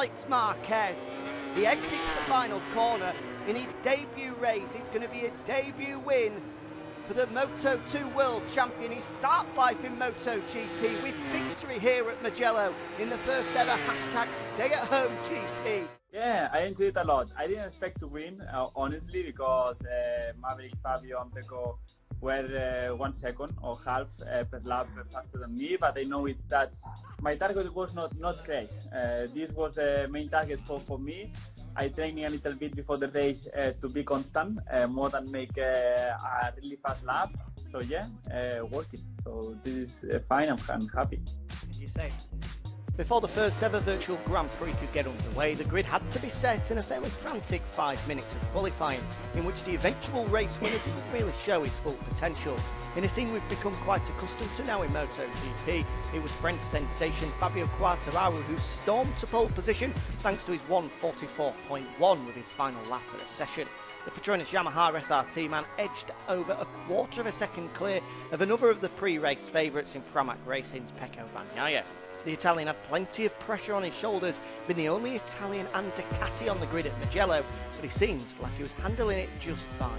Alex Marquez. He exits the final corner in his debut race. It's going to be a debut win for the Moto2 World Champion. He starts life in Motogp with victory here at Mugello in the first ever #StayAtHome GP. Yeah, I enjoyed it a lot. I didn't expect to win, honestly, because Maverick, Fabio and Pecco were 1 second or half per lap faster than me, but I know that my target was not crash. This was the main target for me. I trained a little bit before the race to be constant, more than make a really fast lap. So yeah, work it. So this is fine, I'm happy. As you say, before the first ever virtual Grand Prix could get underway, the grid had to be set in a fairly frantic 5 minutes of qualifying, in which the eventual race winner didn't really show his full potential. In a scene we've become quite accustomed to now in MotoGP, it was French sensation Fabio Quartararo who stormed to pole position thanks to his 1:44.1 with his final lap of the session. The Petronas Yamaha SRT man edged over a quarter of a second clear of another of the pre-race favourites in Pramac Racing's Pecco Bagnaia. The Italian had plenty of pressure on his shoulders, being the only Italian and Ducati on the grid at Mugello, but he seemed like he was handling it just fine.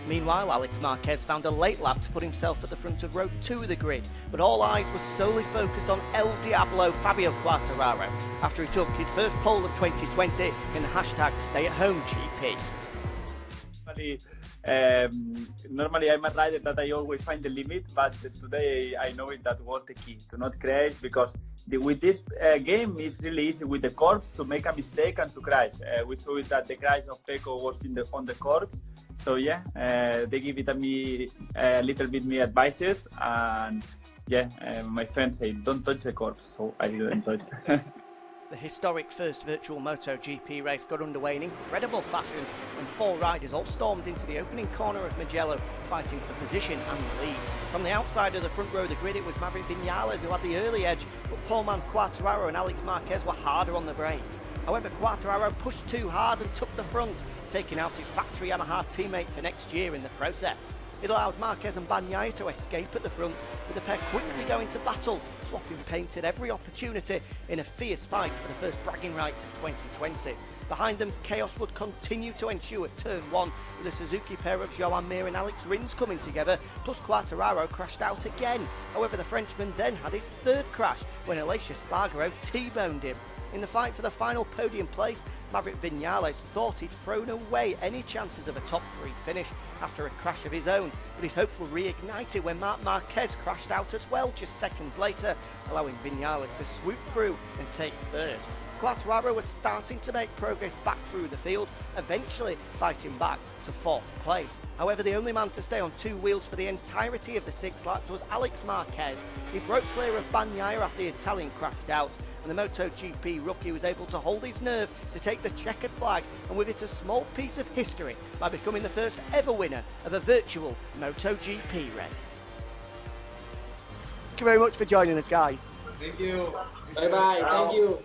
Meanwhile, Alex Marquez found a late lap to put himself at the front of row 2 of the grid, but all eyes were solely focused on El Diablo Fabio Quartararo after he took his first pole of 2020 in the #StayAtHome GP. Normally I'm a rider that I always find the limit, but today I know that was the key, to not crash, because with this game it's really easy with the curbs to make a mistake and to crash. We saw it that the crash of Pecco was on the curbs, so yeah, they give it me a little bit me advices, and yeah, my friend said don't touch the curbs, so I didn't touch. The historic first virtual MotoGP race got underway in incredible fashion when 4 riders all stormed into the opening corner of Mugello fighting for position and the lead. From the outside of the front row of the grid it was Maverick Vinales who had the early edge, but Paulman Quartararo and Alex Marquez were harder on the brakes. However, Quartararo pushed too hard and took the front, taking out his factory Yamaha teammate for next year in the process. It allowed Marquez and Bagnaia to escape at the front, with the pair quickly going to battle, swapping paint at every opportunity in a fierce fight for the first bragging rights of 2020. Behind them, chaos would continue to ensue at turn 1, with the Suzuki pair of Joan Mir and Alex Rins coming together, plus Quartararo crashed out again. However, the Frenchman then had his third crash when Aleix Espargaro T-boned him. In the fight for the final podium place, Maverick Vinales thought he'd thrown away any chances of a top 3 finish after a crash of his own, but his hopes were reignited when Marc Marquez crashed out as well just seconds later, allowing Vinales to swoop through and take third. Quartararo was starting to make progress back through the field, eventually fighting back to 4th place. However, the only man to stay on 2 wheels for the entirety of the 6 laps was Alex Marquez. He broke clear of Bagnaia after the Italian crashed out, and the MotoGP rookie was able to hold his nerve to take the checkered flag, and with it a small piece of history by becoming the first ever winner of a virtual MotoGP race. Thank you very much for joining us, guys. Thank you. Bye bye. Thank you.